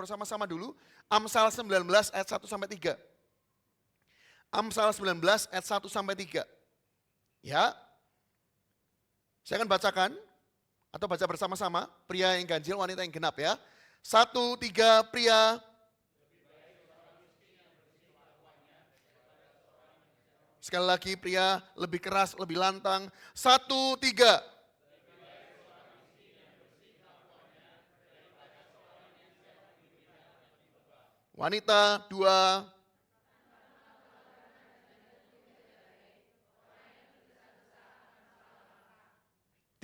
bersama-sama dulu. Amsal 19 ayat 1 sampai 3. Amsal 19 ayat 1 sampai 3. Ya. Saya akan bacakan atau baca bersama-sama, pria yang ganjil, wanita yang genap ya. 1, 3, pria. Sekali lagi pria lebih keras, lebih lantang. 1, 3. Wanita 2.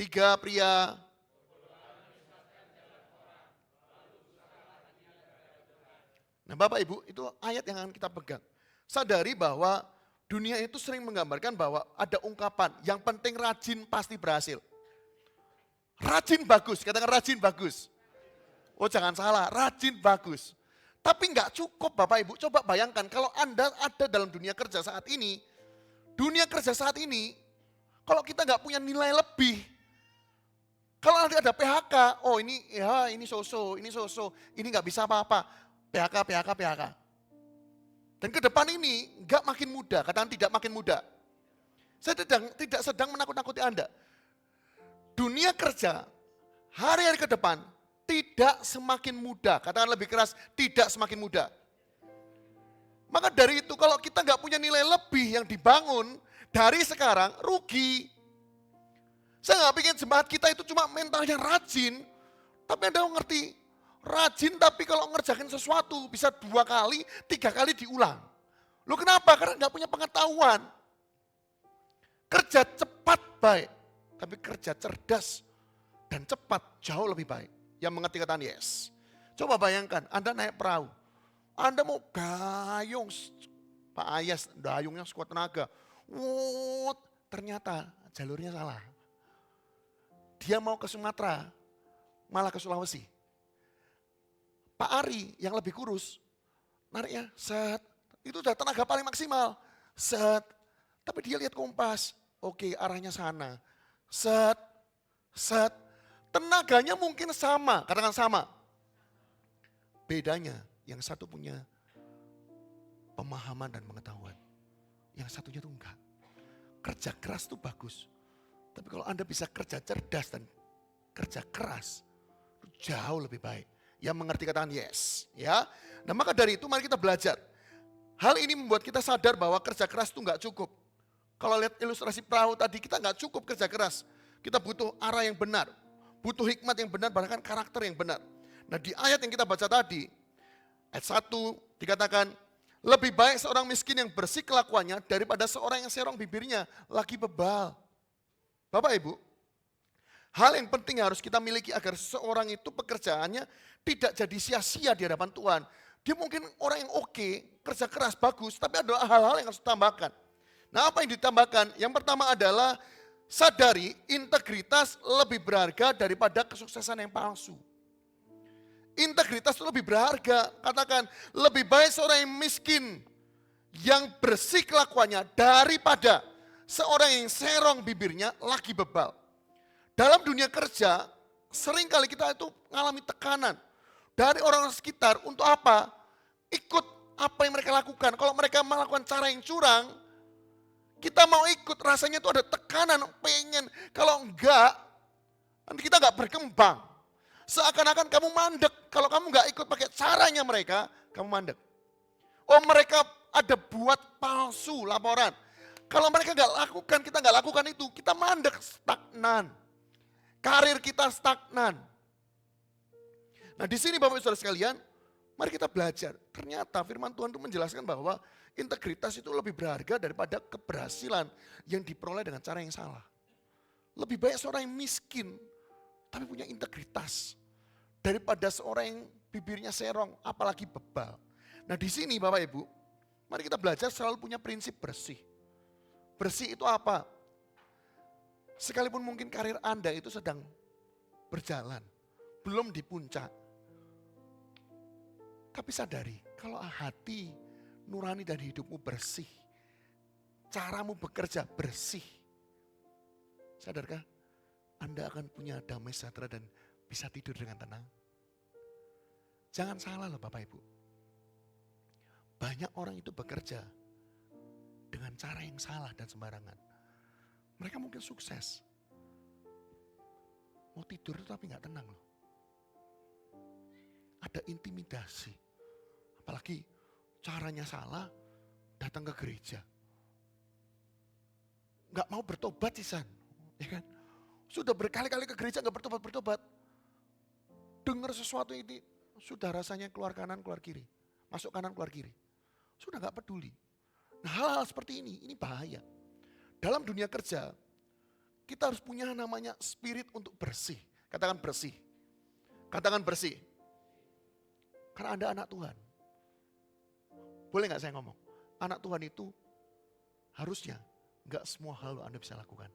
3 pria. Nah Bapak Ibu, itu ayat yang akan kita pegang. Sadari bahwa dunia itu sering menggambarkan bahwa ada ungkapan, yang penting rajin pasti berhasil. Rajin bagus, katakan rajin bagus. Oh jangan salah, rajin bagus. Tapi nggak cukup Bapak Ibu, coba bayangkan kalau Anda ada dalam dunia kerja saat ini, kalau kita nggak punya nilai lebih, kalau nanti ada PHK, oh ini so-so, ini nggak bisa apa-apa, PHK. Dan ke depan ini nggak makin mudah, katakan tidak makin mudah. Saya tidak sedang menakut-nakuti Anda. Dunia kerja hari-hari ke depan tidak semakin mudah, katakan lebih keras, tidak semakin mudah. Maka dari itu kalau kita nggak punya nilai lebih yang dibangun dari sekarang, rugi. Saya nggak pikir jemaat kita itu cuma mentalnya rajin, tapi Anda ngerti, rajin tapi kalau ngerjakin sesuatu bisa 2 kali, 3 kali diulang. Loh kenapa? Karena nggak punya pengetahuan. Kerja cepat baik, tapi kerja cerdas dan cepat jauh lebih baik. Yang mengerti kata yes. Coba bayangkan, Anda naik perahu, Anda mau gayung, Pak Ayas dayungnya sekuat tenaga. Ternyata jalurnya salah. Dia mau ke Sumatera, malah ke Sulawesi. Pak Ari yang lebih kurus, nariknya set, itu udah tenaga paling maksimal, set. Tapi dia lihat kompas, oke arahnya sana, set, tenaganya mungkin sama, katakan sama. Bedanya, yang satu punya pemahaman dan pengetahuan, yang satunya tuh enggak. Kerja keras tuh bagus, tapi kalau Anda bisa kerja cerdas dan kerja keras, jauh lebih baik. Yang mengerti katakan yes, ya. Nah maka dari itu mari kita belajar. Hal ini membuat kita sadar bahwa kerja keras itu enggak cukup. Kalau lihat ilustrasi perahu tadi, kita enggak cukup kerja keras. Kita butuh arah yang benar, butuh hikmat yang benar, bahkan karakter yang benar. Nah di ayat yang kita baca tadi, ayat 1 dikatakan, lebih baik seorang miskin yang bersih kelakuannya daripada seorang yang serong bibirnya lagi bebal. Bapak Ibu, hal yang penting harus kita miliki agar seorang itu pekerjaannya tidak jadi sia-sia di hadapan Tuhan. Dia mungkin orang yang oke, kerja keras, bagus, tapi ada hal-hal yang harus ditambahkan. Nah apa yang ditambahkan? Yang pertama adalah sadari integritas lebih berharga daripada kesuksesan yang palsu. Integritas itu lebih berharga, katakan lebih baik seorang yang miskin, yang bersih kelakuannya daripada seorang yang serong bibirnya lagi bebal. Dalam dunia kerja, seringkali kita itu mengalami tekanan dari orang sekitar untuk apa? Ikut apa yang mereka lakukan. Kalau mereka melakukan cara yang curang, kita mau ikut, rasanya itu ada tekanan, pengen. Kalau enggak, nanti kita enggak berkembang. Seakan-akan kamu mandek, kalau kamu enggak ikut pakai caranya mereka, kamu mandek. Oh mereka ada buat palsu laporan. Kalau mereka enggak lakukan, kita enggak lakukan itu, kita mandek, stagnan. Karir kita stagnan. Nah di sini Bapak Saudara sekalian, mari kita belajar. Ternyata firman Tuhan itu menjelaskan bahwa integritas itu lebih berharga daripada keberhasilan yang diperoleh dengan cara yang salah. Lebih baik seorang yang miskin, tapi punya integritas, daripada seorang yang bibirnya serong, apalagi bebal. Nah di sini Bapak Ibu, mari kita belajar selalu punya prinsip bersih. Bersih itu apa? Sekalipun mungkin karir Anda itu sedang berjalan, belum di puncak. Tapi sadari, kalau hati nurani dari hidupmu bersih, caramu bekerja bersih, sadarkah? Anda akan punya damai sejahtera dan bisa tidur dengan tenang. Jangan salah loh Bapak Ibu. Banyak orang itu bekerja dengan cara yang salah dan sembarangan. Mereka mungkin sukses. Mau tidur tapi gak tenang loh. Ada intimidasi. Apalagi caranya salah, datang ke gereja. Gak mau bertobat sih San. Ya kan? Sudah berkali-kali ke gereja gak bertobat. Dengar sesuatu ini, sudah rasanya keluar kanan, keluar kiri. Masuk kanan, keluar kiri. Sudah gak peduli. Nah hal-hal seperti ini bahaya. Dalam dunia kerja, kita harus punya namanya spirit untuk bersih. Katakan bersih. Katakan bersih. Karena Anda anak Tuhan. Boleh gak saya ngomong? Anak Tuhan itu harusnya gak semua hal Anda bisa lakukan.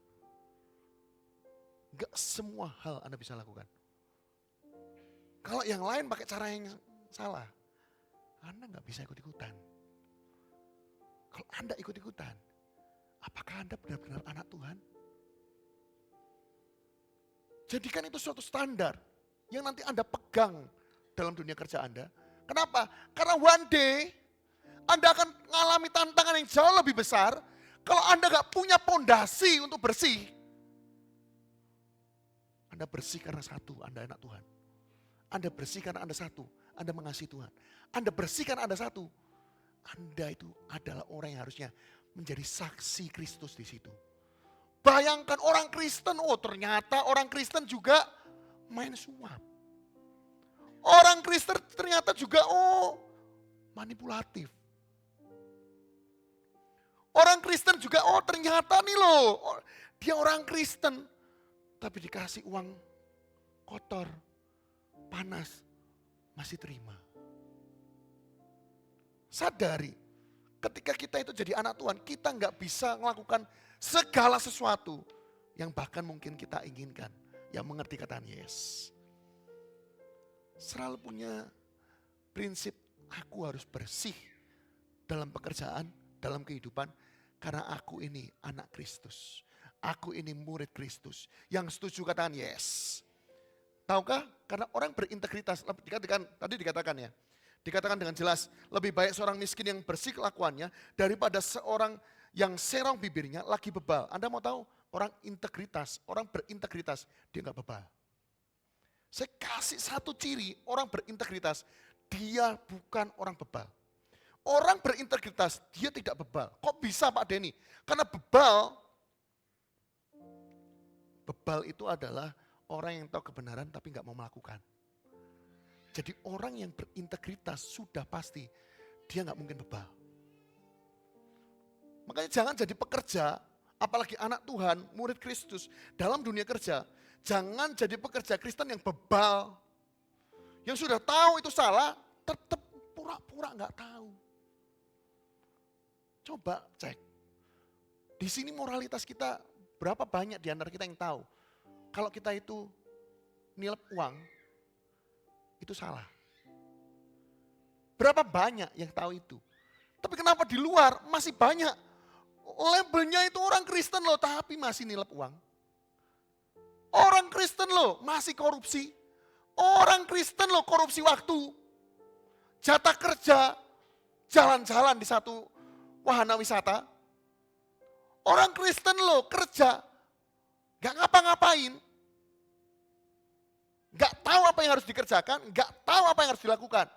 Gak semua hal Anda bisa lakukan. Kalau yang lain pakai cara yang salah, Anda gak bisa ikut-ikutan. Kalau Anda ikut-ikutan, apakah Anda benar-benar anak Tuhan? Jadikan itu suatu standar yang nanti Anda pegang dalam dunia kerja Anda. Kenapa? Karena one day Anda akan mengalami tantangan yang jauh lebih besar kalau Anda gak punya pondasi untuk bersih. Anda bersih karena satu, Anda anak Tuhan. Anda bersih karena Anda satu, Anda mengasihi Tuhan. Anda bersih karena Anda satu, Anda itu adalah orang yang harusnya menjadi saksi Kristus di situ. Bayangkan orang Kristen, ternyata orang Kristen juga main suap. Orang Kristen ternyata juga manipulatif. Orang Kristen juga ternyata nih loh, dia orang Kristen tapi dikasih uang kotor, panas, masih terima. Sadari, ketika kita itu jadi anak Tuhan, kita nggak bisa melakukan segala sesuatu yang bahkan mungkin kita inginkan. Yang mengerti kata yes. Selalu punya prinsip, aku harus bersih dalam pekerjaan, dalam kehidupan, karena aku ini anak Kristus. Aku ini murid Kristus. Yang setuju katakan yes. Tahukah? Karena orang berintegritas, tadi dikatakan ya. Dikatakan dengan jelas, lebih baik seorang miskin yang bersih kelakuannya daripada seorang yang serong bibirnya lagi bebal. Anda mau tahu, orang berintegritas, dia gak bebal. Saya kasih satu ciri, orang berintegritas, dia bukan orang bebal. Orang berintegritas, dia tidak bebal. Kok bisa Pak Denny? Karena bebal itu adalah orang yang tahu kebenaran tapi gak mau melakukan. Jadi orang yang berintegritas sudah pasti dia gak mungkin bebal. Makanya jangan jadi pekerja, apalagi anak Tuhan, murid Kristus dalam dunia kerja. Jangan jadi pekerja Kristen yang bebal. Yang sudah tahu itu salah, tetap pura-pura gak tahu. Coba cek. Di sini moralitas kita, berapa banyak di antara kita yang tahu. Kalau kita itu nilep uang, itu salah. Berapa banyak yang tahu itu? Tapi kenapa di luar masih banyak? Labelnya itu orang Kristen loh, tapi masih nilep uang. Orang Kristen loh, masih korupsi. Orang Kristen loh, korupsi waktu. Jatah kerja, jalan-jalan di satu wahana wisata. Orang Kristen loh, kerja, gak ngapa-ngapain. Gak tahu apa yang harus dikerjakan, gak tahu apa yang harus dilakukan.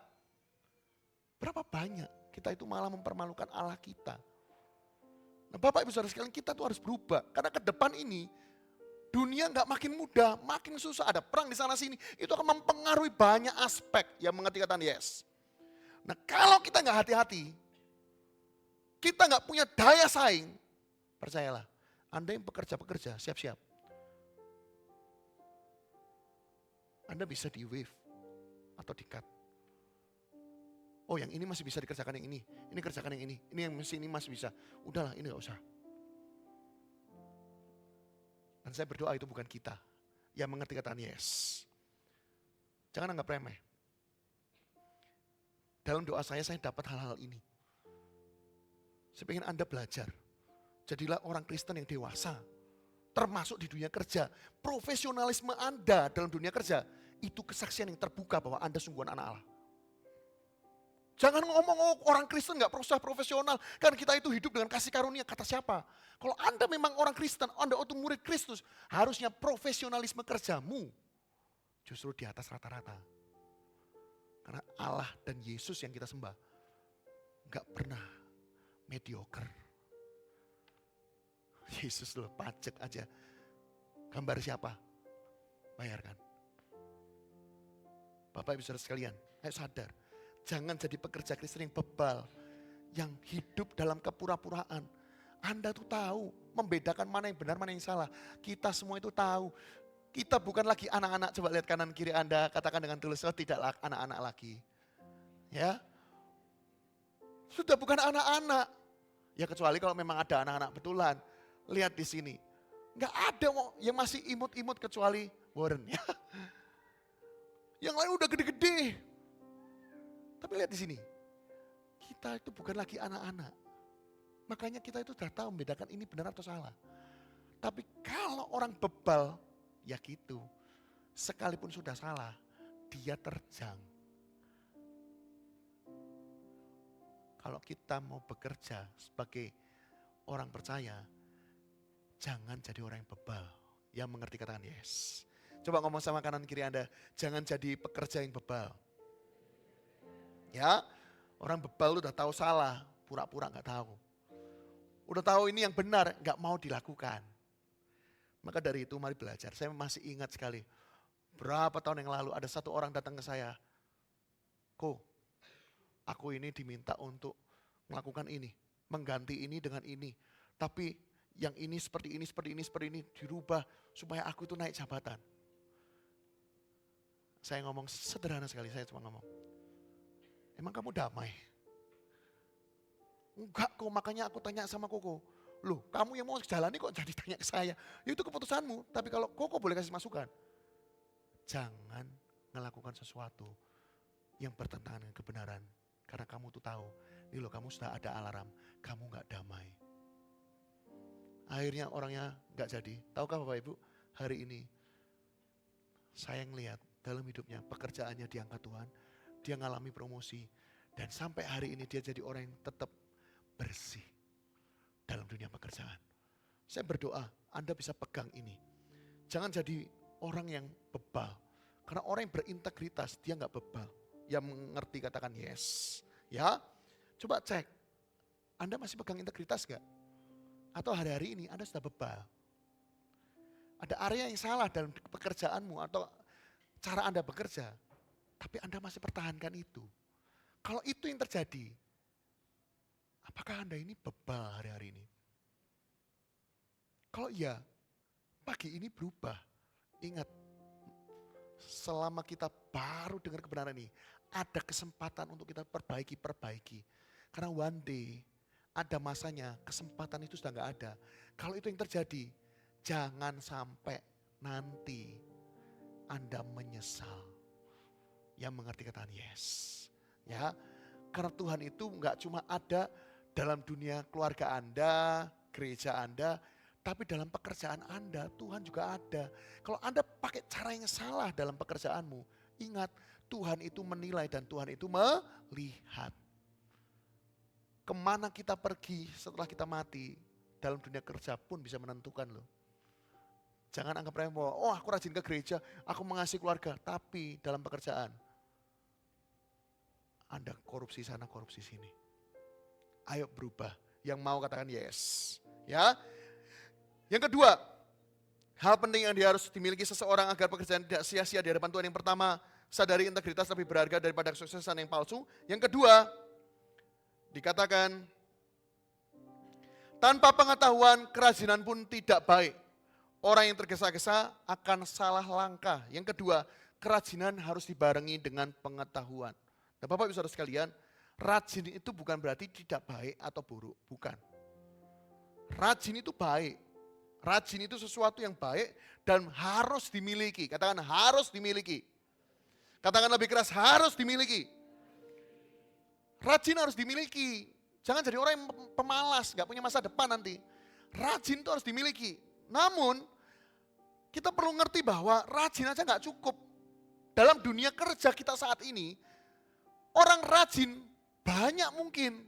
Berapa banyak kita itu malah mempermalukan Allah kita. Nah Bapak Ibu Saudara sekalian, kita tuh harus berubah. Karena ke depan ini, dunia gak makin mudah, makin susah. Ada perang di sana sini, itu akan mempengaruhi banyak aspek yang mengerti kata yes. Nah kalau kita gak hati-hati, kita gak punya daya saing, percayalah, Anda yang pekerja-pekerja, siap-siap. Anda bisa di wave atau di cut. Oh yang ini masih bisa dikerjakan yang ini kerjakan yang ini yang masih bisa. Udahlah ini gak usah. Dan saya berdoa itu bukan kita yang mengerti kata yes. Jangan anggap remeh. Dalam doa saya dapat hal-hal ini. Saya ingin Anda belajar. Jadilah orang Kristen yang dewasa. Termasuk di dunia kerja. Profesionalisme Anda dalam dunia kerja. Itu kesaksian yang terbuka bahwa Anda sungguhan anak Allah. Jangan ngomong, oh orang Kristen gak usah profesional. Kan kita itu hidup dengan kasih karunia, kata siapa? Kalau Anda memang orang Kristen, Anda itu murid Kristus, harusnya profesionalisme kerjamu justru di atas rata-rata. Karena Allah dan Yesus yang kita sembah gak pernah mediocre. Yesus loh, pajak aja. Gambar siapa? Bayarkan. Bapak Ibu Saudara sekalian, ayo sadar. Jangan jadi pekerja Kristen yang bebal, yang hidup dalam kepura-puraan. Anda tuh tahu membedakan mana yang benar, mana yang salah. Kita semua itu tahu. Kita bukan lagi anak-anak. Coba lihat kanan kiri Anda, katakan dengan tulus, oh tidak anak-anak lagi. Ya, sudah bukan anak-anak. Ya kecuali kalau memang ada anak-anak betulan. Lihat di sini, nggak ada yang masih imut-imut kecuali Warren. Ya. Yang lain udah gede-gede. Tapi lihat di sini, kita itu bukan lagi anak-anak. Makanya kita itu sudah tahu membedakan ini benar atau salah. Tapi kalau orang bebal, ya gitu. Sekalipun sudah salah, dia terjang. Kalau kita mau bekerja sebagai orang percaya, jangan jadi orang yang bebal. Yang mengerti katakan yes. Coba ngomong sama kanan kiri Anda, jangan jadi pekerja yang bebal. Ya, orang bebal udah tahu salah, pura-pura gak tahu. Udah tahu ini yang benar, gak mau dilakukan. Maka dari itu mari belajar. Saya masih ingat sekali, berapa tahun yang lalu ada satu orang datang ke saya. Aku ini diminta untuk melakukan ini, mengganti ini dengan ini. Tapi yang ini seperti ini dirubah supaya aku itu naik jabatan. Saya ngomong sederhana sekali, saya cuma ngomong, emang kamu damai? Enggak kok, makanya aku tanya sama Koko. Loh, kamu yang mau jalani kok jadi tanya ke saya? Ya itu keputusanmu, tapi kalau Koko boleh kasih masukan. Jangan melakukan sesuatu yang bertentangan dengan kebenaran. Karena kamu tuh tahu, ini loh kamu sudah ada alarm, kamu gak damai. Akhirnya orangnya gak jadi. Tahukah Bapak Ibu, hari ini saya ngelihat dalam hidupnya pekerjaannya diangkat Tuhan. Dia ngalami promosi. Dan sampai hari ini dia jadi orang yang tetap bersih dalam dunia pekerjaan. Saya berdoa Anda bisa pegang ini. Jangan jadi orang yang bebal. Karena orang yang berintegritas dia gak bebal. Yang mengerti katakan yes. Ya, coba cek. Anda masih pegang integritas gak? Atau hari-hari ini Anda sudah bebal? Ada area yang salah dalam pekerjaanmu atau cara Anda bekerja. Tapi Anda masih pertahankan itu. Kalau itu yang terjadi, apakah Anda ini bebal hari-hari ini? Kalau iya, pagi ini berubah. Ingat, selama kita baru dengar kebenaran ini, ada kesempatan untuk kita perbaiki. Karena one day, ada masanya, kesempatan itu sudah gak ada. Kalau itu yang terjadi, jangan sampai nanti Anda menyesal. Yang mengerti katakan yes. Ya, karena Tuhan itu gak cuma ada dalam dunia keluarga Anda, gereja Anda, tapi dalam pekerjaan Anda, Tuhan juga ada. Kalau Anda pakai cara yang salah dalam pekerjaanmu, ingat Tuhan itu menilai dan Tuhan itu melihat. Kemana kita pergi setelah kita mati, dalam dunia kerja pun bisa menentukan loh. Jangan anggap remeh bahwa, oh aku rajin ke gereja, aku mengasihi keluarga. Tapi dalam pekerjaan, Anda korupsi sana, korupsi sini. Ayo berubah. Yang mau katakan yes. Ya. Yang kedua, hal penting yang dia harus dimiliki seseorang agar pekerjaan tidak sia-sia di hadapan Tuhan. Yang pertama, sadari integritas lebih berharga daripada kesuksesan yang palsu. Yang kedua, dikatakan, tanpa pengetahuan kerajinan pun tidak baik. Orang yang tergesa-gesa akan salah langkah. Yang kedua, kerajinan harus dibarengi dengan pengetahuan. Nah Bapak Ibu Saudara sekalian, rajin itu bukan berarti tidak baik atau buruk. Bukan. Rajin itu baik. Rajin itu sesuatu yang baik dan harus dimiliki. Katakan harus dimiliki. Katakan lebih keras, harus dimiliki. Rajin harus dimiliki. Jangan jadi orang yang pemalas, gak punya masa depan nanti. Rajin itu harus dimiliki. Namun, kita perlu ngerti bahwa rajin aja gak cukup. Dalam dunia kerja kita saat ini, orang rajin banyak mungkin.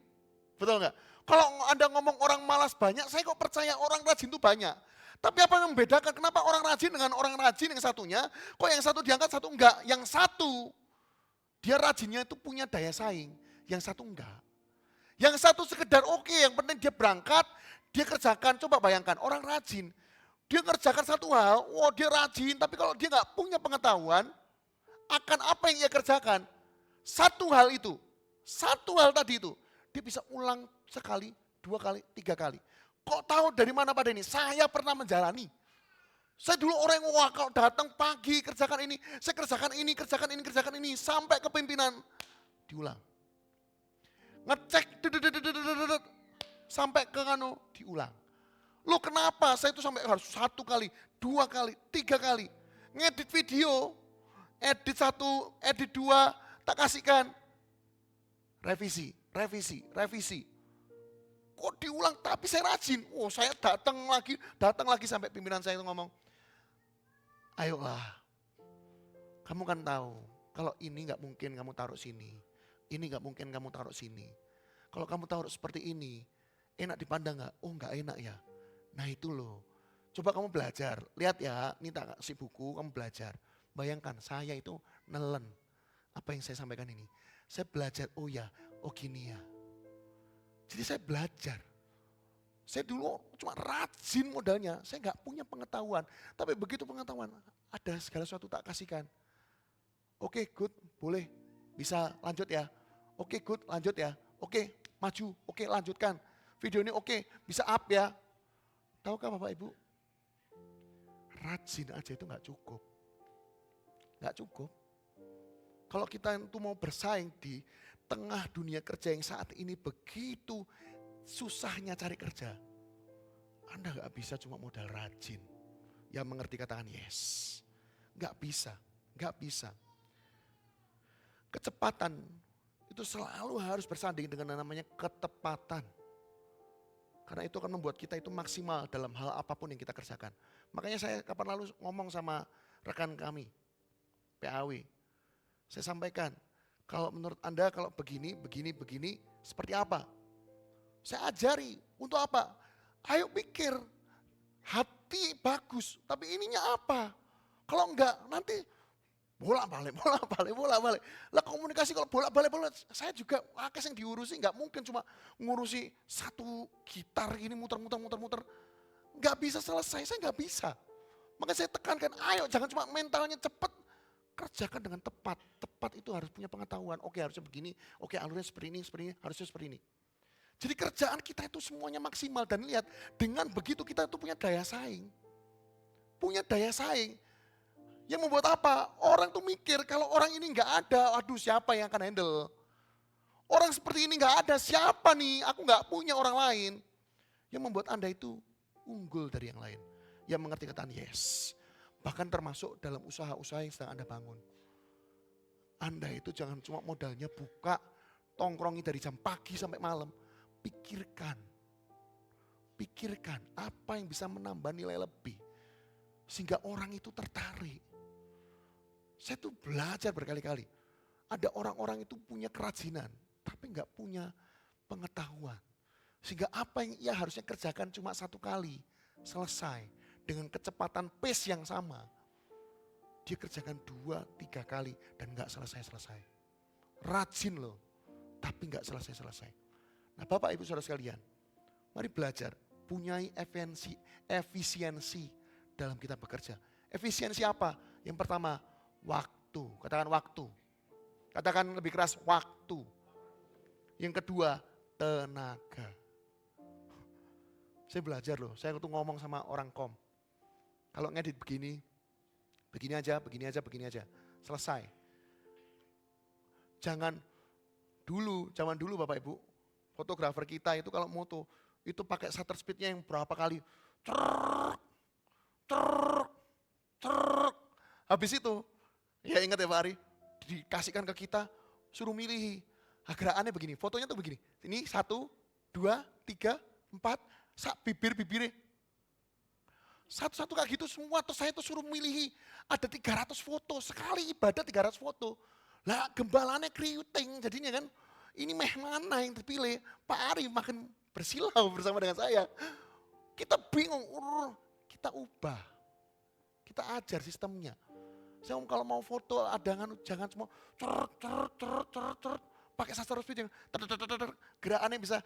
Betul nggak? Kalau Anda ngomong orang malas banyak, saya kok percaya orang rajin itu banyak. Tapi apa yang membedakan kenapa orang rajin dengan orang rajin yang satunya, kok yang satu diangkat, satu enggak? Yang satu, dia rajinnya itu punya daya saing, yang satu enggak. Yang satu sekedar oke, yang penting dia berangkat, dia kerjakan. Coba bayangkan, orang rajin, dia kerjakan satu hal, wah dia rajin, tapi kalau dia nggak punya pengetahuan, akan apa yang ia kerjakan, satu hal tadi itu, dia bisa ulang sekali, 2 kali, 3 kali. Kok tahu dari mana pada ini? Saya pernah menjalani. Saya dulu orang yang wah kalau datang pagi kerjakan ini, saya kerjakan ini, sampai ke pimpinan. Diulang. Ngecek, sampai ke diulang. Loh kenapa? Saya itu sampai harus 1 kali, 2 kali, 3 kali. Ngedit video, edit 1, edit 2, tak kasihkan. Revisi. Kok diulang, tapi saya rajin. Oh saya datang lagi sampai pimpinan saya itu ngomong, ayolah, kamu kan tahu, kalau ini gak mungkin kamu taruh sini. Ini gak mungkin kamu taruh sini. Kalau kamu taruh seperti ini, enak dipandang gak? Oh gak enak ya. Nah itu loh, coba kamu belajar. Lihat ya, ini tak kasih buku, kamu belajar. Bayangkan saya itu nelen. Apa yang saya sampaikan ini? Saya belajar, oh ya, oh gini ya. Jadi saya belajar. Saya dulu cuma rajin modalnya, saya gak punya pengetahuan. Tapi begitu pengetahuan, ada segala sesuatu tak kasihkan. Oke, good, boleh, bisa lanjut ya. Oke, good, lanjut ya. Oke, maju, oke lanjutkan. Video ini oke, bisa up ya. Tahukah Bapak Ibu? Rajin aja itu gak cukup. Gak cukup. Kalau kita itu mau bersaing di tengah dunia kerja yang saat ini begitu susahnya cari kerja. Anda gak bisa cuma modal rajin. Yang mengerti katakan yes. Gak bisa. Kecepatan itu selalu harus bersanding dengan namanya ketepatan. Karena itu akan membuat kita itu maksimal dalam hal apapun yang kita kerjakan. Makanya saya kapan lalu ngomong sama rekan kami, PAW. Saya sampaikan, kalau menurut Anda kalau begini, seperti apa? Saya ajari, untuk apa? Ayo pikir, hati bagus, tapi ininya apa? Kalau enggak, nanti bolak-balik. Lah komunikasi kalau bolak-balik, saya juga akes yang diurusi, enggak mungkin cuma ngurusi satu gitar ini muter. Enggak bisa selesai, saya enggak bisa. Makanya saya tekankan, ayo jangan cuma mentalnya cepat, kerjakan dengan tepat. Tepat itu harus punya pengetahuan. Oke harusnya begini, oke alurnya seperti ini, harusnya seperti ini. Jadi kerjaan kita itu semuanya maksimal. Dan lihat, dengan begitu kita itu punya daya saing. Yang membuat apa? Orang tuh mikir kalau orang ini gak ada, aduh siapa yang akan handle? Orang seperti ini gak ada, siapa nih? Aku gak punya orang lain. Yang membuat Anda itu unggul dari yang lain. Yang mengerti katakan yes. Bahkan termasuk dalam usaha-usaha yang sedang Anda bangun. Anda itu jangan cuma modalnya buka, tongkrongi dari jam pagi sampai malam. Pikirkan apa yang bisa menambah nilai lebih. Sehingga orang itu tertarik. Saya tuh belajar berkali-kali. Ada orang-orang itu punya kerajinan, tapi gak punya pengetahuan. Sehingga apa yang ia harusnya kerjakan cuma 1 kali, selesai. Dengan kecepatan pace yang sama. Dia kerjakan 2-3 kali dan gak selesai-selesai. Rajin loh, tapi gak selesai-selesai. Nah Bapak Ibu Saudara sekalian, mari belajar, punyai efisiensi dalam kita bekerja. Efisiensi apa? Yang pertama, waktu. Katakan waktu. Katakan lebih keras, waktu. Yang kedua, tenaga. Saya belajar loh, saya tuh ngomong sama orang kom. Kalau ngedit begini aja. Selesai. Zaman dulu Bapak Ibu, fotografer kita itu kalau moto, itu pakai shutter speednya yang berapa kali. Habis itu, ya ingat ya Pak Ari, dikasihkan ke kita, suruh milih. Gerakannya begini, fotonya tuh begini. Ini 1, 2, 3, 4, bibir-bibirnya. Satu-satu kayak gitu semua, terus saya tuh suruh milih. Ada 300 foto, sekali ibadah 300 foto. Lah gembalanya kriuting jadinya kan. Ini mana yang terpilih? Pak Ari makin bersilau bersama dengan saya. Kita bingung, kita ubah. Kita ajar sistemnya. Saya kalau mau foto jangan semua pakai shutter speed yang gerakannya bisa.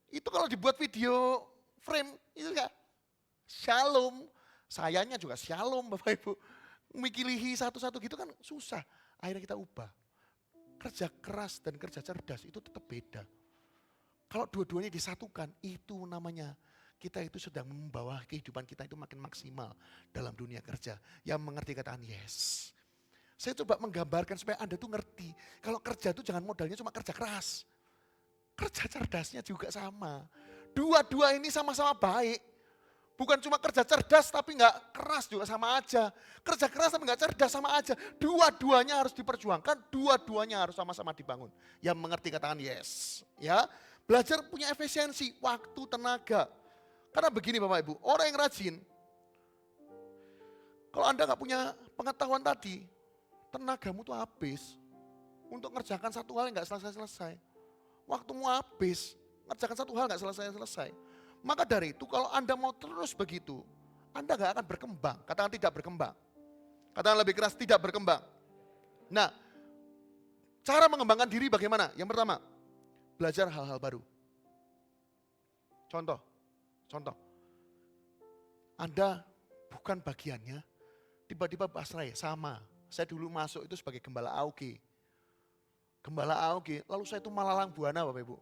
Itu kalau dibuat video frame itu enggak shalom. Sayanya juga shalom Bapak Ibu. Mikilihi satu-satu gitu kan susah. Akhirnya kita ubah. Kerja keras dan kerja cerdas itu tetap beda. Kalau dua-duanya disatukan, itu namanya kita itu sedang membawa kehidupan kita itu makin maksimal dalam dunia kerja. Yang mengerti katakan yes. Saya coba menggambarkan supaya Anda tuh ngerti. Kalau kerja itu jangan modalnya cuma kerja keras. Kerja cerdasnya juga sama. Dua-dua ini sama-sama baik. Bukan cuma kerja cerdas tapi enggak keras juga sama aja. Kerja keras tapi enggak cerdas sama aja. Dua-duanya harus diperjuangkan, dua-duanya harus sama-sama dibangun. Yang mengerti katakan yes. Ya, belajar punya efisiensi, waktu, tenaga. Karena begini Bapak Ibu, orang yang rajin, kalau Anda enggak punya pengetahuan tadi, tenagamu tuh habis. Untuk ngerjakan satu hal yang enggak selesai-selesai. Waktumu habis, ngerjakan satu hal enggak selesai-selesai. Maka dari itu kalau Anda mau terus begitu, Anda gak akan berkembang. Katakan tidak berkembang. Katakan lebih keras, tidak berkembang. Nah, cara mengembangkan diri bagaimana? Yang pertama, belajar hal-hal baru. Contoh. Anda bukan bagiannya, tiba-tiba pasrah ya, sama. Saya dulu masuk itu sebagai gembala AOG. Lalu saya itu malalang buana Bapak Ibu.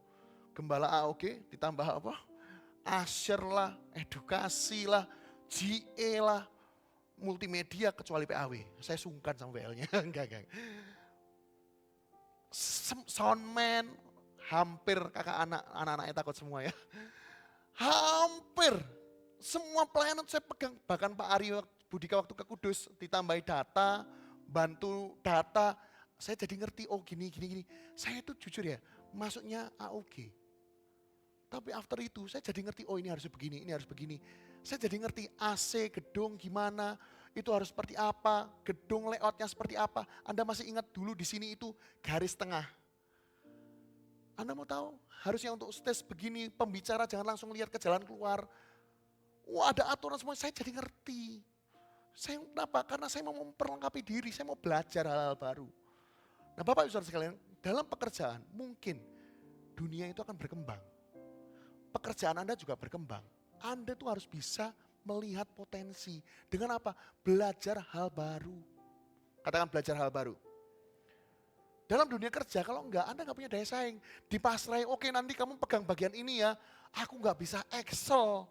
Gembala AOG ditambah apa? Asyir lah, edukasi lah, GE lah, multimedia kecuali PAW. Saya sungkan sama WL-nya, enggak. Soundman, hampir kakak anak-anaknya takut semua ya. Hampir, semua pelayanan saya pegang. Bahkan Pak Aryo Budika waktu ke Kudus ditambahi data, bantu data. Saya jadi ngerti, oh gini. Saya itu jujur ya, masuknya AOG. Tapi after itu saya jadi ngerti, oh ini harus begini. Saya jadi ngerti AC, gedung gimana, itu harus seperti apa, gedung layoutnya seperti apa. Anda masih ingat dulu di sini itu garis tengah. Anda mau tahu, harusnya untuk stage begini, pembicara jangan langsung lihat ke jalan keluar. Wah ada aturan semua, saya jadi ngerti. Saya kenapa? Karena saya mau memperlengkapi diri, saya mau belajar hal-hal baru. Nah Bapak Ibu Saudara sekalian, dalam pekerjaan mungkin dunia itu akan berkembang. Pekerjaan Anda juga berkembang. Anda tuh harus bisa melihat potensi. Dengan apa? Belajar hal baru. Katakan belajar hal baru. Dalam dunia kerja kalau enggak, Anda enggak punya daya saing. Dipasrai, oke nanti kamu pegang bagian ini ya. Aku enggak bisa Excel.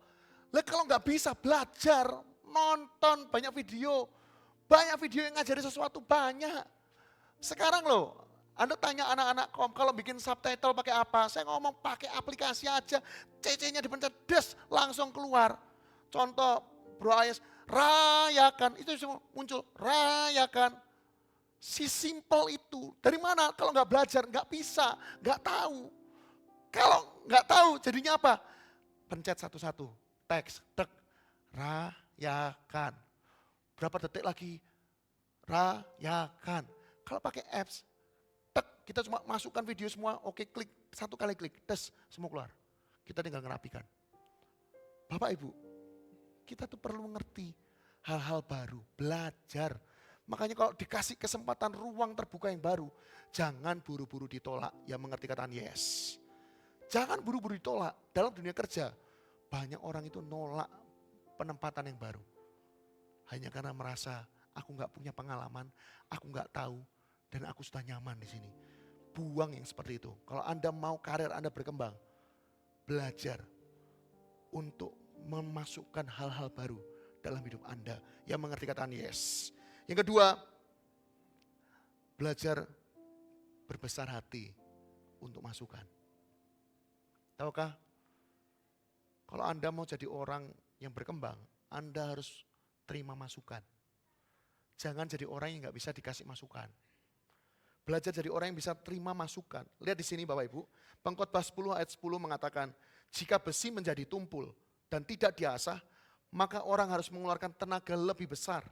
Lah kalau enggak bisa belajar, nonton banyak video. Banyak video yang ngajari sesuatu banyak. Sekarang loh, Anda tanya anak-anak kalau bikin subtitle pakai apa? Saya ngomong pakai aplikasi aja, CC-nya dipencet, des, langsung keluar. Contoh, Bro Ayes, rayakan, itu semua muncul, rayakan. Si simple itu, dari mana? Kalau nggak belajar, nggak bisa, nggak tahu. Kalau nggak tahu, jadinya apa? Pencet satu-satu, teks, tek, rayakan. Berapa detik lagi? Rayakan. Kalau pakai apps, kita cuma masukkan video semua, oke klik, satu kali klik, tes, semua keluar. Kita tinggal ngerapikan. Bapak Ibu, kita tuh perlu mengerti hal-hal baru, belajar. Makanya kalau dikasih kesempatan ruang terbuka yang baru, jangan buru-buru ditolak, yang mengerti katakan yes. Jangan buru-buru ditolak, dalam dunia kerja, banyak orang itu nolak penempatan yang baru. Hanya karena merasa, aku gak punya pengalaman, aku gak tahu, dan aku sudah nyaman di sini. Buang yang seperti itu. Kalau Anda mau karir Anda berkembang, belajar untuk memasukkan hal-hal baru dalam hidup Anda. Yang mengerti katakan yes. Yang kedua, belajar berbesar hati untuk masukan. Tahukah? Kalau Anda mau jadi orang yang berkembang, Anda harus terima masukan. Jangan jadi orang yang gak bisa dikasih masukan. Belajar jadi orang yang bisa terima masukan. Lihat di sini Bapak Ibu, Pengkhotbah 10 ayat 10 mengatakan, jika besi menjadi tumpul dan tidak diasah, maka orang harus mengeluarkan tenaga lebih besar.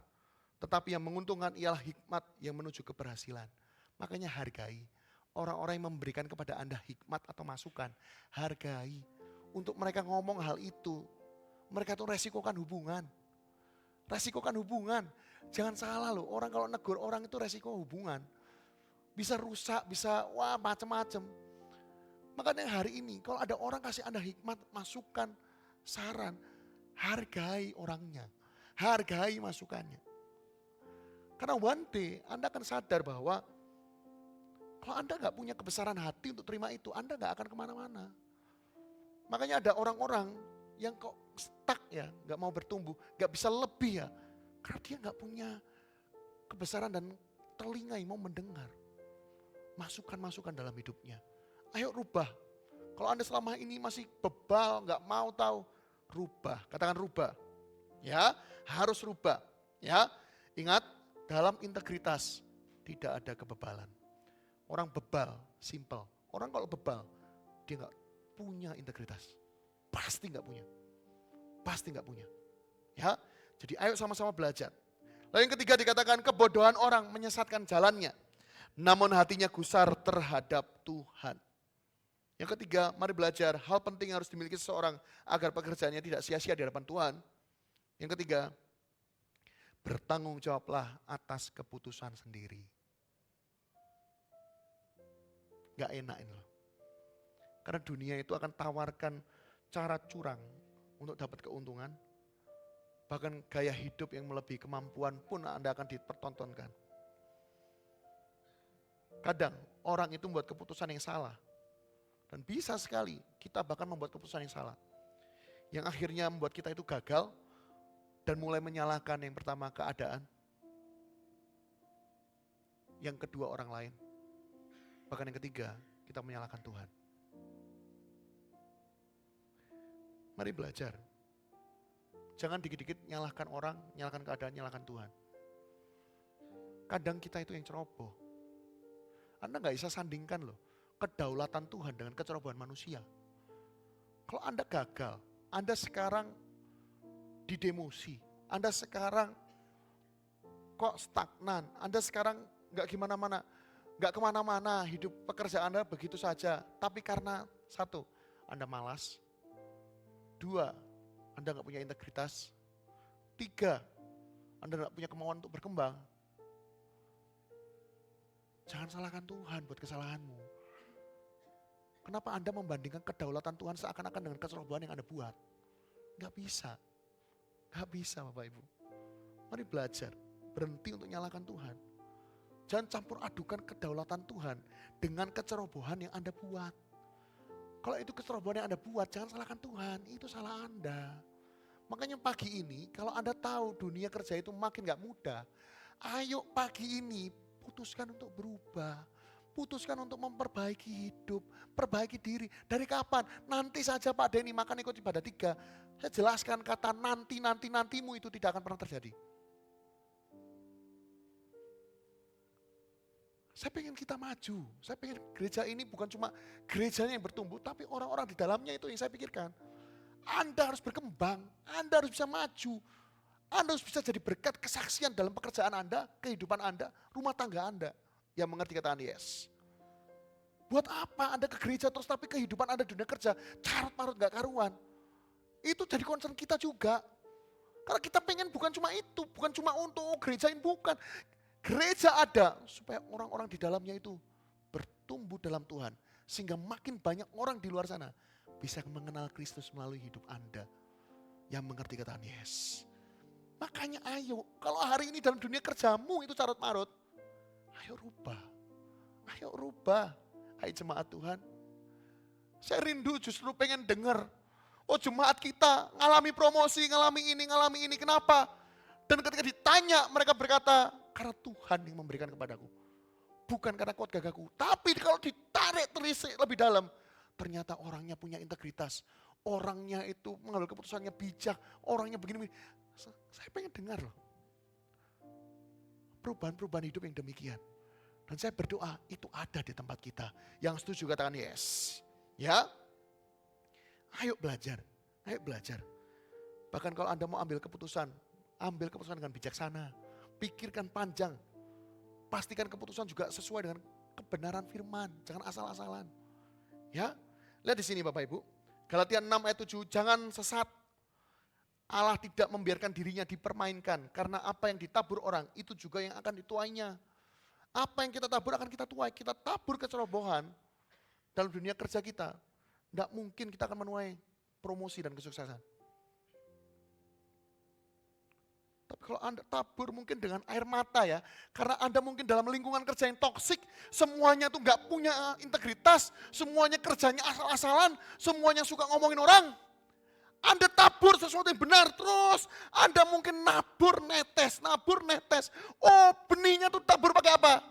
Tetapi yang menguntungkan ialah hikmat yang menuju keberhasilan. Makanya hargai orang-orang yang memberikan kepada Anda hikmat atau masukan, hargai. Untuk mereka ngomong hal itu, mereka tuh resikokan hubungan. Resikokan hubungan. Jangan salah loh, orang kalau negur orang itu resiko hubungan. Bisa rusak, bisa wah macam-macam. Makanya hari ini kalau ada orang kasih Anda hikmat, masukan, saran, hargai orangnya. Hargai masukannya. Karena one day Anda akan sadar bahwa kalau Anda gak punya kebesaran hati untuk terima itu, Anda gak akan kemana-mana. Makanya ada orang-orang yang kok stuck ya, gak mau bertumbuh, gak bisa lebih ya. Karena dia gak punya kebesaran dan telinga yang mau mendengar masukan-masukan dalam hidupnya. Ayo rubah. Kalau Anda selama ini masih bebal, gak mau tahu, rubah. Katakan rubah. Ya, harus rubah. Ya, ingat dalam integritas tidak ada kebebalan. Orang bebal, simple. Orang kalau bebal, dia gak punya integritas. Pasti gak punya. Pasti gak punya. Ya, jadi ayo sama-sama belajar. Lalu yang ketiga dikatakan kebodohan orang menyesatkan jalannya. Namun hatinya gusar terhadap Tuhan. Yang ketiga, mari belajar hal penting yang harus dimiliki seseorang agar pekerjaannya tidak sia-sia di hadapan Tuhan. Yang ketiga, bertanggung jawablah atas keputusan sendiri. Gak enak ini loh. Karena dunia itu akan tawarkan cara curang untuk dapat keuntungan. Bahkan gaya hidup yang melebihi kemampuan pun Anda akan dipertontonkan. Kadang orang itu membuat keputusan yang salah. Dan bisa sekali kita bahkan membuat keputusan yang salah. Yang akhirnya membuat kita itu gagal dan mulai menyalahkan yang pertama keadaan. Yang kedua orang lain. Bahkan yang ketiga, kita menyalahkan Tuhan. Mari belajar. Jangan dikit-dikit nyalahkan orang, nyalahkan keadaan, nyalahkan Tuhan. Kadang kita itu yang ceroboh. Anda gak bisa sandingkan loh, kedaulatan Tuhan dengan kecerobohan manusia. Kalau Anda gagal, Anda sekarang didemosi, Anda sekarang kok stagnan, Anda sekarang gak gimana-mana. Gak kemana-mana, hidup pekerjaan Anda begitu saja. Tapi karena satu, Anda malas. Dua, Anda gak punya integritas. Tiga, Anda gak punya kemauan untuk berkembang. Jangan salahkan Tuhan buat kesalahanmu. Kenapa Anda membandingkan kedaulatan Tuhan seakan-akan dengan kecerobohan yang Anda buat? Gak bisa. Gak bisa Bapak Ibu. Mari belajar, berhenti untuk nyalahkan Tuhan. Jangan campur adukan kedaulatan Tuhan dengan kecerobohan yang Anda buat. Kalau itu kecerobohan yang Anda buat, jangan salahkan Tuhan, itu salah Anda. Makanya pagi ini, kalau Anda tahu dunia kerja itu makin gak mudah, ayo pagi ini putuskan untuk berubah. Putuskan untuk memperbaiki hidup, perbaiki diri. Dari kapan? Nanti saja Pak Denny, makan ikut ibadah 3. Saya jelaskan kata nantimu itu tidak akan pernah terjadi. Saya pengen kita maju, saya pengen gereja ini bukan cuma gerejanya yang bertumbuh, tapi orang-orang di dalamnya itu yang saya pikirkan. Anda harus berkembang, Anda harus bisa maju, Anda harus bisa jadi berkat kesaksian dalam pekerjaan Anda, kehidupan Anda, rumah tangga Anda. Yang mengerti kata yes. Buat apa Anda ke gereja terus tapi kehidupan Anda di dunia kerja, carut-marut gak karuan. Itu jadi concern kita juga. Karena kita pengen bukan cuma itu, bukan cuma untuk gerejain, bukan. Gereja ada supaya orang-orang di dalamnya itu bertumbuh dalam Tuhan. Sehingga makin banyak orang di luar sana bisa mengenal Kristus melalui hidup Anda. Yang mengerti kata yes. Makanya ayo, kalau hari ini dalam dunia kerjamu itu carut marut, ayo rubah. Ayo rubah. Hai jemaat Tuhan. Saya rindu justru pengen dengar. Oh jemaat kita ngalami promosi, ngalami ini. Kenapa? Dan ketika ditanya mereka berkata, karena Tuhan yang memberikan kepadaku. Bukan karena kuat gagahku. Tapi kalau ditarik telisik lebih dalam, ternyata orangnya punya integritas. Orangnya itu mengambil keputusannya bijak. Orangnya begini. Saya pengen dengar loh. Perubahan-perubahan hidup yang demikian. Dan saya berdoa itu ada di tempat kita. Yang setuju katakan yes. Ya. Ayo belajar. Ayo belajar. Bahkan kalau Anda mau ambil keputusan dengan bijaksana. Pikirkan panjang. Pastikan keputusan juga sesuai dengan kebenaran firman, jangan asal-asalan. Ya, lihat di sini Bapak Ibu. Galatia 6 ayat 7, jangan sesat. Allah tidak membiarkan dirinya dipermainkan, karena apa yang ditabur orang itu juga yang akan dituainya. Apa yang kita tabur akan kita tuai. Kita tabur kecerobohan dalam dunia kerja kita, tidak mungkin kita akan menuai promosi dan kesuksesan. Tapi kalau Anda tabur mungkin dengan air mata ya, karena Anda mungkin dalam lingkungan kerja yang toksik, semuanya tuh nggak punya integritas, semuanya kerjanya asal-asalan, semuanya suka ngomongin orang. Anda tabur sesuatu yang benar, terus Anda mungkin nabur netes. Oh, benihnya tuh tabur pakai apa?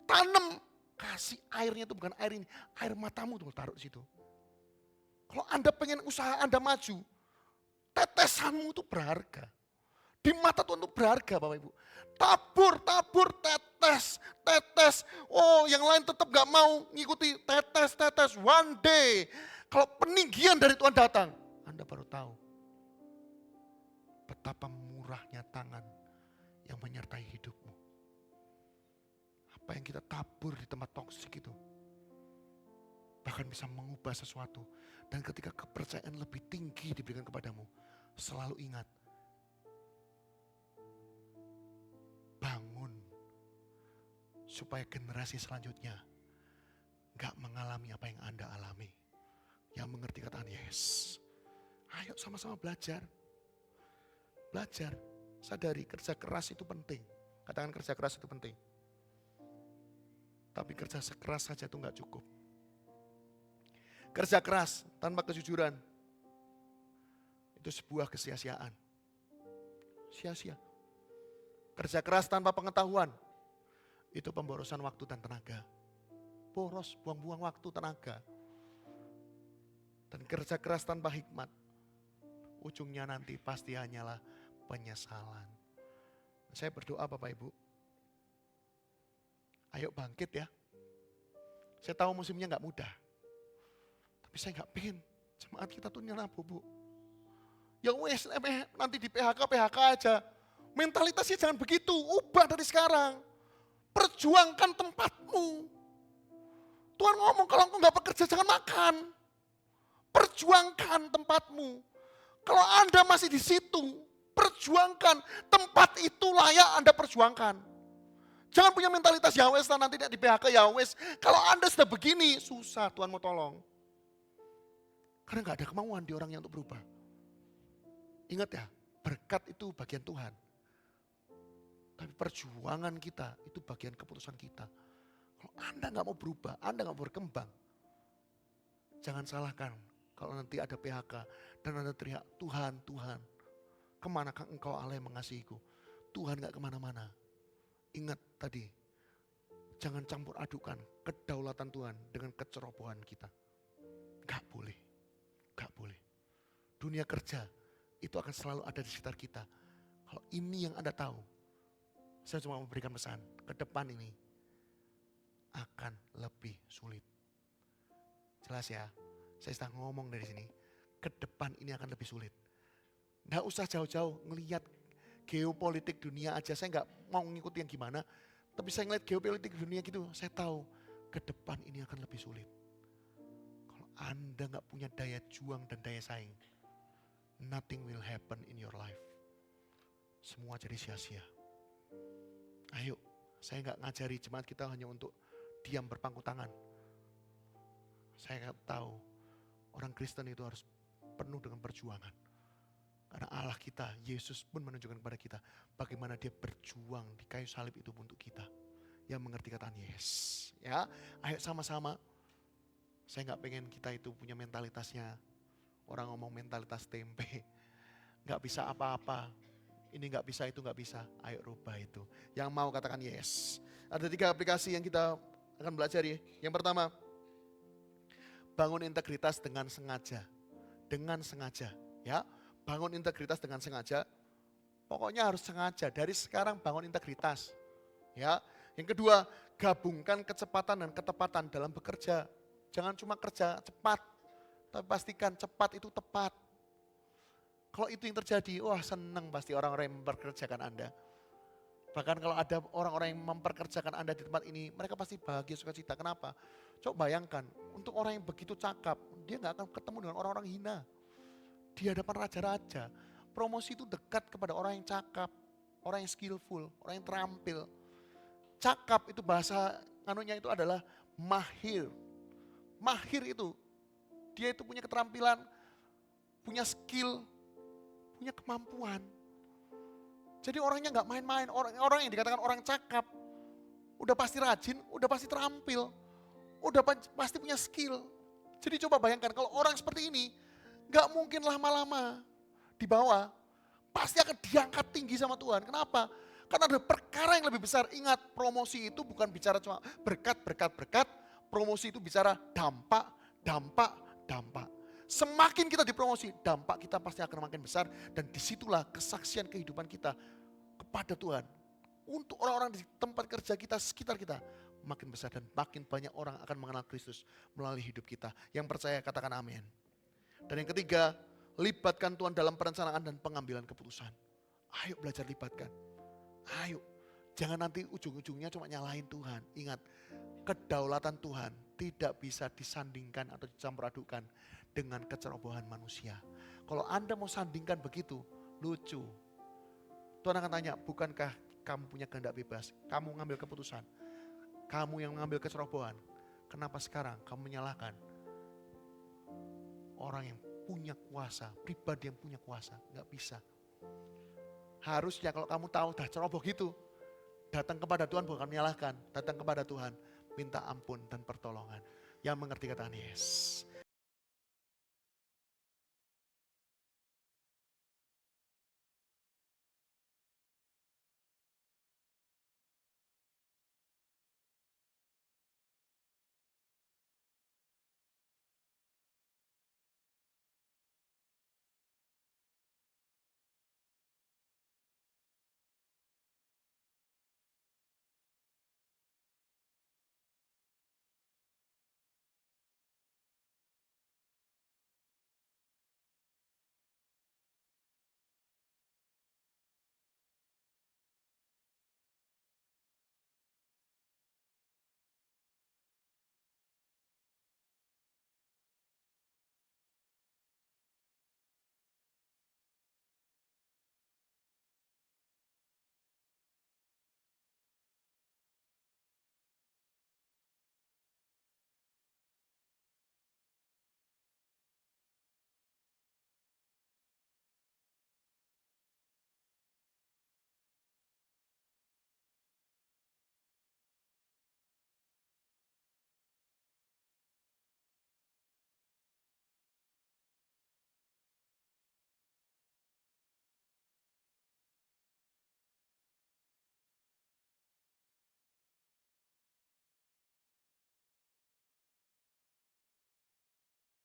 Tanam. Kasih airnya tuh bukan air ini, air matamu tuh taruh di situ. Kalau Anda pengen usaha Anda maju, tetesanmu tuh berharga. Di mata Tuhan tuh berharga Bapak Ibu. Tabur, tetes. Oh, yang lain tetap gak mau ngikuti tetes. One day, kalau peninggian dari Tuhan datang, Anda baru tahu betapa murahnya tangan yang menyertai hidupmu. Apa yang kita tabur di tempat toksik itu bahkan bisa mengubah sesuatu. Dan ketika kepercayaan lebih tinggi diberikan kepadamu, selalu ingat, bangun supaya generasi selanjutnya gak mengalami apa yang Anda alami. Yang mengerti katakan yes. Ayo sama-sama belajar. Belajar. Sadari kerja keras itu penting. Katakan kerja keras itu penting. Tapi kerja keras saja itu gak cukup. Kerja keras tanpa kejujuran itu sebuah kesia-siaan. Sia-sia. Kerja keras tanpa pengetahuan itu pemborosan waktu dan tenaga. Boros, buang-buang waktu, tenaga. Dan kerja keras tanpa hikmat, ujungnya nanti pasti hanyalah penyesalan. Saya berdoa Bapak Ibu, ayo bangkit ya. Saya tahu musimnya gak mudah, tapi saya gak pengen jemaat kita tuh nyerah Bu. Ya wes, nanti di PHK aja. Mentalitasnya jangan begitu, ubah dari sekarang. Perjuangkan tempatmu. Tuhan ngomong kalau engkau gak bekerja jangan makan. Perjuangkan tempatmu. Kalau Anda masih di situ, perjuangkan. Tempat itu layak Anda perjuangkan. Jangan punya mentalitas ya wes nanti tidak di PHK ya wes. Kalau Anda sudah begini, susah Tuhan mau tolong. Karena gak ada kemauan di orangnya untuk berubah. Ingat ya, berkat itu bagian Tuhan. Tapi perjuangan kita itu bagian keputusan kita. Kalau Anda gak mau berubah, Anda gak mau berkembang. Jangan salahkan kalau nanti ada PHK dan Anda teriak, Tuhan, kemanakah engkau Allah yang mengasihiku? Tuhan gak kemana-mana. Ingat tadi, jangan campur adukan kedaulatan Tuhan dengan kecerobohan kita. Gak boleh. Dunia kerja itu akan selalu ada di sekitar kita. Kalau ini yang Anda tahu, saya cuma memberikan pesan, ke depan ini akan lebih sulit. Jelas ya, saya sedang ngomong dari sini, ke depan ini akan lebih sulit. Nggak usah jauh-jauh ngelihat geopolitik dunia aja, saya nggak mau ngikuti yang gimana, tapi saya ngelihat geopolitik dunia gitu, saya tahu ke depan ini akan lebih sulit. Kalau Anda nggak punya daya juang dan daya saing, nothing will happen in your life. Semua jadi sia-sia. Ayo, saya nggak ngajari jemaat kita hanya untuk diam berpangku tangan. Saya tahu orang Kristen itu harus penuh dengan perjuangan. Karena Allah kita, Yesus pun menunjukkan kepada kita bagaimana dia berjuang di kayu salib itu untuk kita. Yang mengerti kataan yes. Ya, ayo sama-sama. Saya nggak pengen kita itu punya mentalitasnya. Orang ngomong mentalitas tempe. Nggak bisa apa-apa. Ini nggak bisa, itu nggak bisa. Ayo rubah itu. Yang mau katakan yes. Ada 3 aplikasi yang kita akan belajar ya. Yang pertama, bangun integritas dengan sengaja. Dengan sengaja. Ya, bangun integritas dengan sengaja. Pokoknya harus sengaja. Dari sekarang bangun integritas. Ya. Yang kedua, gabungkan kecepatan dan ketepatan dalam bekerja. Jangan cuma kerja cepat, tapi pastikan cepat itu tepat. Kalau itu yang terjadi, wah senang pasti orang-orang yang memperkerjakan Anda. Bahkan kalau ada orang-orang yang memperkerjakan Anda di tempat ini, mereka pasti bahagia sukacita. Kenapa? Coba bayangkan, untuk orang yang begitu cakap, dia nggak akan ketemu dengan orang-orang hina. Di hadapan raja-raja, promosi itu dekat kepada orang yang cakap, orang yang skillful, orang yang terampil. Cakap itu bahasa anunya itu adalah mahir. Mahir itu, dia itu punya keterampilan, punya skill, punya kemampuan. Jadi orangnya nggak main-main, orang yang dikatakan orang cakap, udah pasti rajin, udah pasti terampil, udah pasti punya skill. Jadi coba bayangkan kalau orang seperti ini, nggak mungkin lama-lama di bawah, pasti akan diangkat tinggi sama Tuhan. Kenapa? Karena ada perkara yang lebih besar. Ingat, promosi itu bukan bicara cuma berkat, berkat, berkat. Promosi itu bicara dampak, dampak, dampak. Semakin kita dipromosi, dampak kita pasti akan makin besar. Dan disitulah kesaksian kehidupan kita kepada Tuhan. Untuk orang-orang di tempat kerja kita, sekitar kita. Makin besar dan makin banyak orang akan mengenal Kristus melalui hidup kita. Yang percaya katakan amin. Dan yang ketiga, libatkan Tuhan dalam perencanaan dan pengambilan keputusan. Ayo belajar libatkan. Ayo. Jangan nanti ujung-ujungnya cuma nyalahin Tuhan. Ingat, kedaulatan Tuhan tidak bisa disandingkan atau dicampur adukan dengan kecerobohan manusia. Kalau Anda mau sandingkan begitu, lucu. Tuhan akan tanya, bukankah kamu punya kehendak bebas? Kamu ngambil keputusan. Kamu yang mengambil kecerobohan. Kenapa sekarang kamu menyalahkan orang yang punya kuasa, pribadi yang punya kuasa? Nggak bisa. Harusnya kalau kamu tahu dah ceroboh gitu, datang kepada Tuhan bukan menyalahkan, datang kepada Tuhan, minta ampun dan pertolongan. Yang mengerti katakan yes.